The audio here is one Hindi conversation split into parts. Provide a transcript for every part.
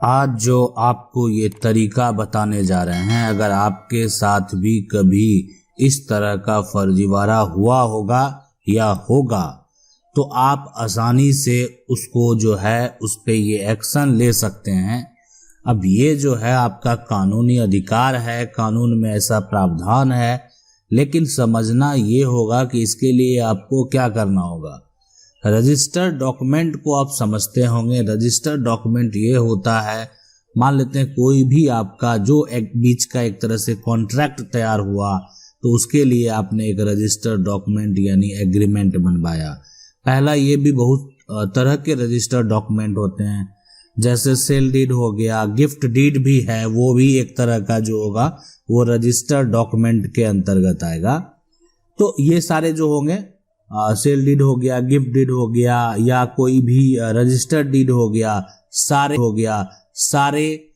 आज जो आपको ये तरीका बताने जा रहे हैं, अगर आपके साथ भी कभी इस तरह का फर्जीवाड़ा हुआ होगा या होगा तो आप आसानी से उसको जो है उस पे ये एक्शन ले सकते हैं। अब ये जो है आपका कानूनी अधिकार है, कानून में ऐसा प्रावधान है, लेकिन समझना ये होगा कि इसके लिए आपको क्या करना होगा। रजिस्टर्ड डॉक्यूमेंट को आप समझते होंगे। रजिस्टर्ड डॉक्यूमेंट ये होता है, मान लेते हैं कोई भी आपका जो एक बीच का एक तरह से कॉन्ट्रैक्ट तैयार हुआ तो उसके लिए आपने एक रजिस्टर्ड डॉक्यूमेंट यानी एग्रीमेंट बनवाया। पहला ये भी बहुत तरह के रजिस्टर्ड डॉक्यूमेंट होते हैं, जैसे सेल डीड हो गया, गिफ्ट डीड भी है, वो भी एक तरह का जो होगा वो रजिस्टर्ड डॉक्यूमेंट के अंतर्गत आएगा। तो ये सारे जो होंगे, सेल डीड हो गया, गिफ्ट डीड हो गया, या कोई भी रजिस्टर्ड डीड हो गया, सारे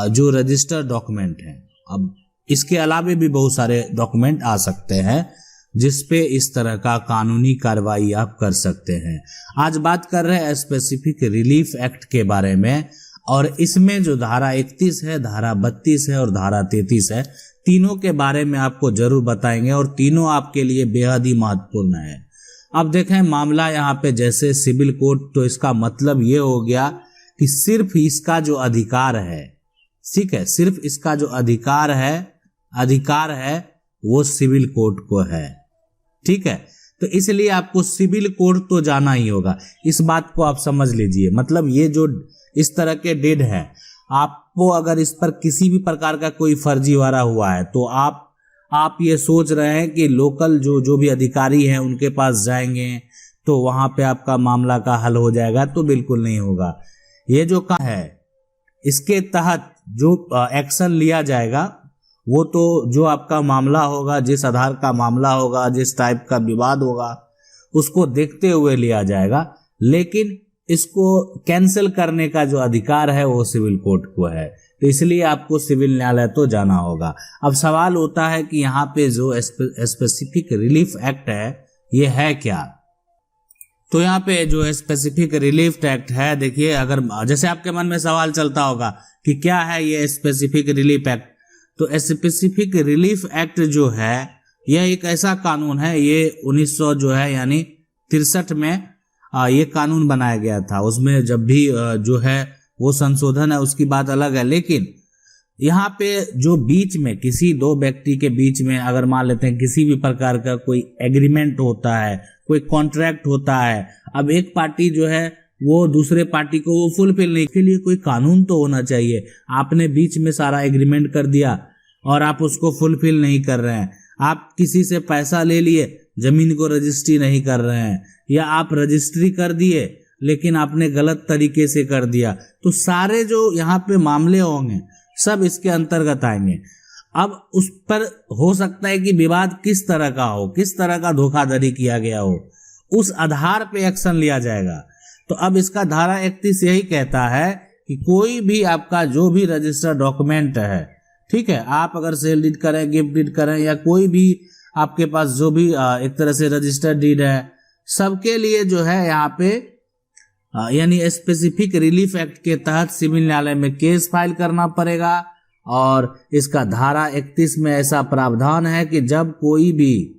जो रजिस्टर्ड डॉक्यूमेंट हैं। अब इसके अलावा भी बहुत सारे डॉक्यूमेंट आ सकते हैं जिस पे इस तरह का कानूनी कार्रवाई आप कर सकते हैं। आज बात कर रहे हैं स्पेसिफिक रिलीफ एक्ट के बारे में, और इसमें जो धारा 31 है, धारा 32 है और धारा 33 है, तीनों के बारे में आपको जरूर बताएंगे और तीनों आपके लिए बेहद ही महत्वपूर्ण है। अब देखें मामला यहाँ पे जैसे सिविल कोर्ट, तो इसका मतलब ये हो गया कि सिर्फ इसका जो अधिकार है, ठीक है, सिर्फ इसका जो अधिकार है वो सिविल कोर्ट को है, ठीक है। तो इसलिए आपको सिविल कोर्ट तो जाना ही होगा। इस बात को आप समझ लीजिए। मतलब ये जो इस तरह के डेड है, आपको अगर इस पर किसी भी प्रकार का कोई फर्जीवाड़ा हुआ है तो आप ये सोच रहे हैं कि लोकल जो भी अधिकारी हैं उनके पास जाएंगे तो वहां पे आपका मामला का हल हो जाएगा, तो बिल्कुल नहीं होगा। ये जो काम है इसके तहत जो एक्शन लिया जाएगा वो तो जो आपका मामला होगा, जिस आधार का मामला होगा, जिस टाइप का विवाद होगा, उसको देखते हुए लिया जाएगा, लेकिन इसको कैंसिल करने का जो अधिकार है वो सिविल कोर्ट को है। तो इसलिए आपको सिविल न्यायालय तो जाना होगा। अब सवाल होता है कि यहाँ पे जो स्पेसिफिक रिलीफ एक्ट है ये है क्या। तो यहाँ पे जो स्पेसिफिक रिलीफ एक्ट है, देखिए, अगर जैसे आपके मन में सवाल चलता होगा कि क्या है ये स्पेसिफिक रिलीफ एक्ट, तो स्पेसिफिक रिलीफ एक्ट जो है यह एक ऐसा कानून है, ये 1900 जो है यानी 63 में ये कानून बनाया गया था। उसमें जब भी जो है वो संशोधन है उसकी बात अलग है, लेकिन यहाँ पे जो बीच में किसी दो व्यक्ति के बीच में अगर मान लेते हैं किसी भी प्रकार का कोई एग्रीमेंट होता है, कोई कॉन्ट्रैक्ट होता है, अब एक पार्टी जो है वो दूसरे पार्टी को वो फुलफिल नहीं, के लिए कोई कानून तो होना चाहिए। आपने बीच में सारा एग्रीमेंट कर दिया और आप उसको फुलफिल नहीं कर रहे हैं, आप किसी से पैसा ले लिए, जमीन को रजिस्ट्री नहीं कर रहे हैं, या आप रजिस्ट्री कर दिए लेकिन आपने गलत तरीके से कर दिया, तो सारे जो यहाँ पे मामले होंगे सब इसके अंतर्गत आएंगे। अब उस पर हो सकता है कि विवाद किस तरह का हो, किस तरह का धोखाधड़ी किया गया हो, उस आधार पे एक्शन लिया जाएगा। तो अब इसका धारा 31 यही कहता है कि कोई भी आपका जो भी रजिस्टर्ड डॉक्यूमेंट है, ठीक है, आप अगर सेल डीड करें, गिफ्ट डीड करें, या कोई भी आपके पास जो भी एक तरह से रजिस्टर्ड डीड है, सबके लिए जो है यहाँ पे यानी स्पेसिफिक रिलीफ एक्ट के तहत सिविल न्यायालय में केस फाइल करना पड़ेगा। और इसका धारा 31 में ऐसा प्रावधान है कि जब कोई भी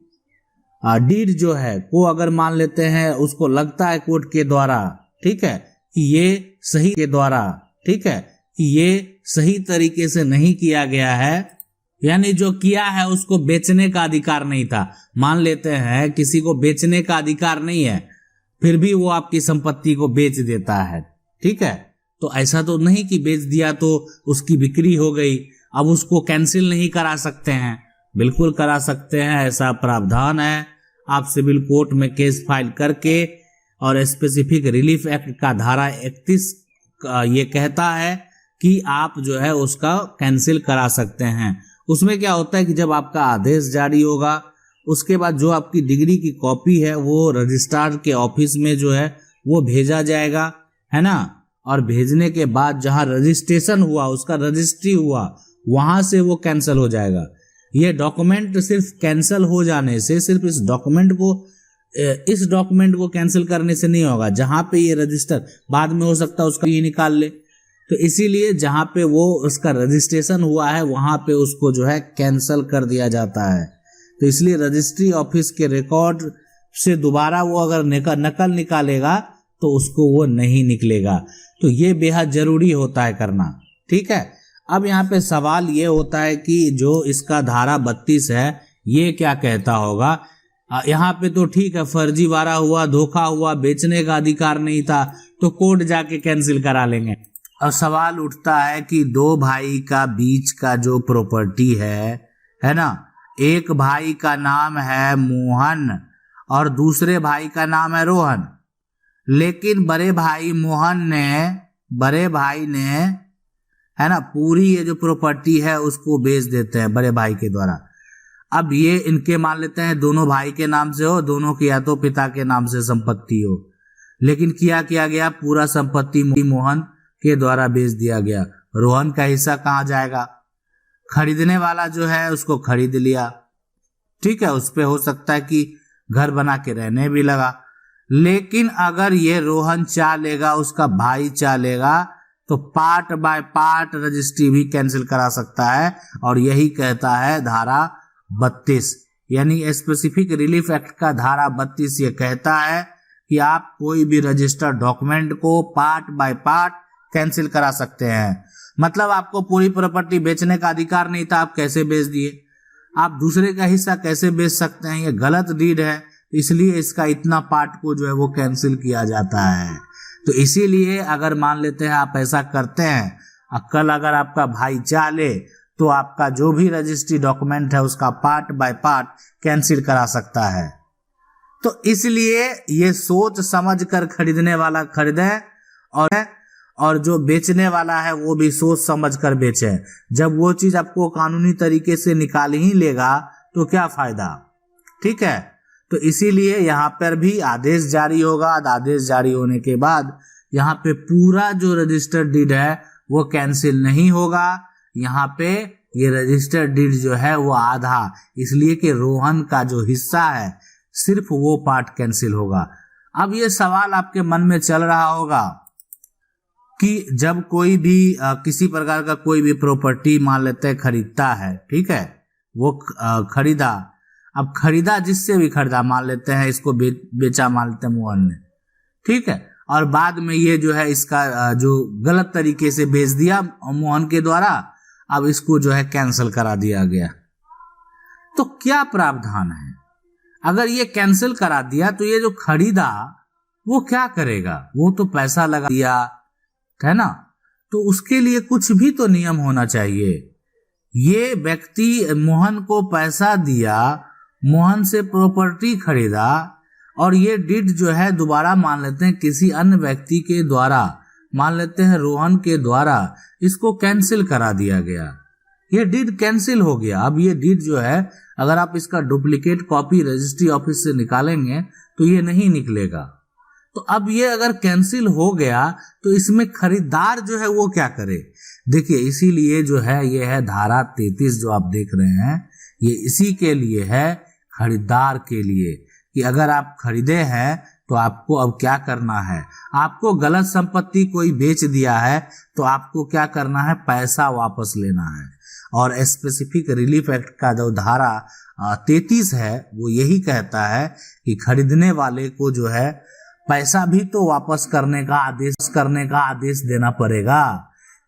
डीड जो है को अगर मान लेते हैं उसको लगता है कोर्ट के द्वारा, ठीक है, कि ये सही के द्वारा, ठीक है, कि ये सही तरीके से नहीं किया गया है, यानी जो किया है उसको बेचने का अधिकार नहीं था। मान लेते हैं किसी को बेचने का अधिकार नहीं है, फिर भी वो आपकी संपत्ति को बेच देता है, ठीक है, तो ऐसा तो नहीं कि बेच दिया तो उसकी बिक्री हो गई, अब उसको कैंसिल नहीं करा सकते हैं। बिल्कुल करा सकते हैं, ऐसा प्रावधान है। आप सिविल कोर्ट में केस फाइल करके, और स्पेसिफिक रिलीफ एक्ट का धारा 31 ये कहता है कि आप जो है उसका कैंसिल करा सकते हैं। उसमें क्या होता है कि जब आपका आदेश जारी होगा उसके बाद जो आपकी डिग्री की कॉपी है वो रजिस्ट्रार के ऑफिस में जो है वो भेजा जाएगा, है ना, और भेजने के बाद जहां रजिस्ट्रेशन हुआ, उसका रजिस्ट्री हुआ, वहां से वो कैंसिल हो जाएगा। ये डॉक्यूमेंट सिर्फ कैंसिल हो जाने से, सिर्फ इस डॉक्यूमेंट को कैंसिल करने से नहीं होगा। जहां पे ये रजिस्टर बाद में हो सकता है उसका ये निकाल ले, तो इसीलिए जहां पे वो उसका रजिस्ट्रेशन हुआ है वहां पे उसको जो है कैंसल कर दिया जाता है। तो इसलिए रजिस्ट्री ऑफिस के रिकॉर्ड से दोबारा वो अगर नकल निकालेगा तो उसको वो नहीं निकलेगा। तो ये बेहद जरूरी होता है करना। ठीक है, अब यहाँ पे सवाल ये होता है कि जो इसका धारा 32 है ये क्या कहता होगा। यहाँ पे तो ठीक है, फर्जीवाड़ा हुआ, धोखा हुआ, बेचने का अधिकार नहीं था, तो कोर्ट जाके कैंसिल करा लेंगे। अब सवाल उठता है कि दो भाई का बीच का जो प्रॉपर्टी है ना, एक भाई का नाम है मोहन और दूसरे भाई का नाम है रोहन, लेकिन बड़े भाई ने है ना पूरी ये जो प्रॉपर्टी है उसको बेच देते हैं बड़े भाई के द्वारा। अब ये इनके मान लेते हैं दोनों भाई के नाम से हो, दोनों के या तो पिता के नाम से संपत्ति हो, लेकिन किया गया पूरा संपत्ति मोहन के द्वारा बेच दिया गया। रोहन का हिस्सा कहाँ जाएगा? खरीदने वाला जो है उसको खरीद लिया, ठीक है, उस पे हो सकता है कि घर बना के रहने भी लगा। लेकिन अगर ये रोहन चाह लेगा, उसका भाई चाह लेगा, तो पार्ट बाय पार्ट रजिस्ट्री भी कैंसिल करा सकता है। और यही कहता है धारा 32, यानी स्पेसिफिक रिलीफ एक्ट का धारा 32 ये कहता है कि आप कोई भी रजिस्टर्ड डॉक्यूमेंट को पार्ट बाय पार्ट कैंसिल करा सकते हैं। मतलब आपको पूरी प्रॉपर्टी बेचने का अधिकार नहीं था, आप कैसे बेच दिए? आप दूसरे का हिस्सा कैसे बेच सकते हैं? ये गलत डीड है, इसलिए इसका इतना पार्ट को जो है वो कैंसिल किया जाता है। तो इसीलिए अगर मान लेते हैं आप ऐसा करते हैं, कल अगर आपका भाई चाह ले तो आपका जो भी रजिस्ट्री डॉक्यूमेंट है उसका पार्ट बाय पार्ट कैंसिल करा सकता है। तो इसलिए ये सोच समझ कर खरीदने वाला खरीदे और जो बेचने वाला है वो भी सोच समझ कर बेचे। जब वो चीज आपको कानूनी तरीके से निकाल ही लेगा तो क्या फायदा? ठीक है, तो इसीलिए यहाँ पर भी आदेश जारी होगा। आदेश जारी होने के बाद यहाँ पे पूरा जो रजिस्टर्ड डीड है वो कैंसिल नहीं होगा। यहाँ पे ये रजिस्टर्ड डीड जो है वो आधा, इसलिए कि रोहन का जो हिस्सा है सिर्फ वो पार्ट कैंसिल होगा। अब ये सवाल आपके मन में चल रहा होगा कि जब कोई भी किसी प्रकार का कोई भी प्रॉपर्टी मान लेते हैं खरीदता है, ठीक है, वो खरीदा, अब खरीदा जिससे भी खरीदा, मान लेते हैं इसको बेचा मान लेते हैं मोहन ने, ठीक है, और बाद में ये जो है इसका जो गलत तरीके से बेच दिया मोहन के द्वारा, अब इसको जो है कैंसिल करा दिया गया। तो क्या प्रावधान है? अगर ये कैंसिल करा दिया तो ये जो खरीदा वो क्या करेगा? वो तो पैसा लगा दिया है ना, तो उसके लिए कुछ भी तो नियम होना चाहिए। ये व्यक्ति मोहन को पैसा दिया, मोहन से प्रॉपर्टी खरीदा, और ये डीड जो है दोबारा मान लेते हैं किसी अन्य व्यक्ति के द्वारा, मान लेते हैं रोहन के द्वारा, इसको कैंसिल करा दिया गया। ये डीड कैंसिल हो गया। अब ये डीड जो है अगर आप इसका डुप्लीकेट कॉपी रजिस्ट्री ऑफिस से निकालेंगे तो ये नहीं निकलेगा। तो अब ये अगर कैंसिल हो गया तो इसमें खरीदार जो है वो क्या करे? देखिए, इसीलिए जो है ये है धारा 33 जो आप देख रहे हैं, ये इसी के लिए है, खरीदार के लिए, कि अगर आप खरीदे हैं तो आपको अब क्या करना है। आपको गलत संपत्ति कोई बेच दिया है तो आपको क्या करना है? पैसा वापस लेना है। और स्पेसिफिक रिलीफ एक्ट का जो धारा 33 है वो यही कहता है कि खरीदने वाले को जो है पैसा भी तो वापस करने का आदेश देना पड़ेगा।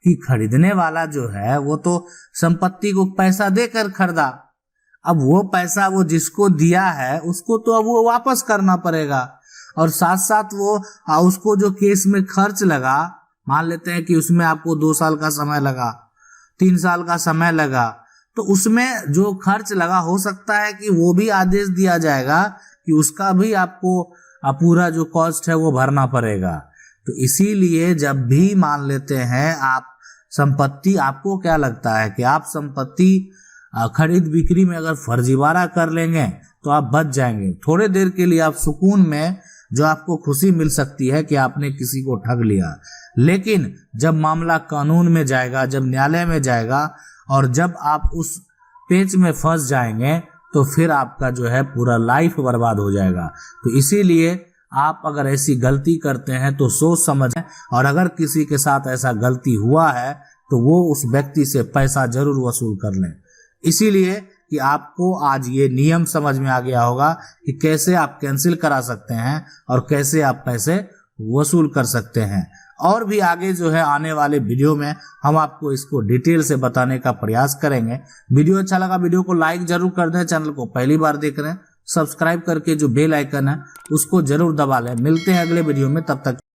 कि खरीदने वाला जो है वो तो संपत्ति को पैसा देकर खरीदा, अब वो पैसा वो जिसको दिया है उसको तो अब वो वापस करना पड़ेगा। और साथ साथ वो उसको जो केस में खर्च लगा, मान लेते हैं कि उसमें आपको 2 साल का समय लगा, 3 साल का समय लगा, तो उसमें जो खर्च लगा हो सकता है कि वो भी आदेश दिया जाएगा कि उसका भी आपको पूरा जो कॉस्ट है वो भरना पड़ेगा। तो इसीलिए जब भी मान लेते हैं आप संपत्ति, आपको क्या लगता है कि आप संपत्ति खरीद बिक्री में अगर फर्जीवाड़ा कर लेंगे तो आप बच जाएंगे। थोड़े देर के लिए आप सुकून में जो आपको खुशी मिल सकती है कि आपने किसी को ठग लिया, लेकिन जब मामला कानून में जाएगा, जब न्यायालय में जाएगा और जब आप उस पेच में फंस जाएंगे तो फिर आपका जो है पूरा लाइफ बर्बाद हो जाएगा। तो इसीलिए आप अगर ऐसी गलती करते हैं तो सोच समझें, और अगर किसी के साथ ऐसा गलती हुआ है तो वो उस व्यक्ति से पैसा जरूर वसूल कर लें। इसीलिए कि आपको आज ये नियम समझ में आ गया होगा कि कैसे आप कैंसिल करा सकते हैं और कैसे आप पैसे वसूल कर सकते हैं। और भी आगे जो है आने वाले वीडियो में हम आपको इसको डिटेल से बताने का प्रयास करेंगे। वीडियो अच्छा लगा वीडियो को लाइक जरूर कर दें। चैनल को पहली बार देख रहे हैं सब्सक्राइब करके जो बेल आइकन है उसको जरूर दबा लें। मिलते हैं अगले वीडियो में, तब तक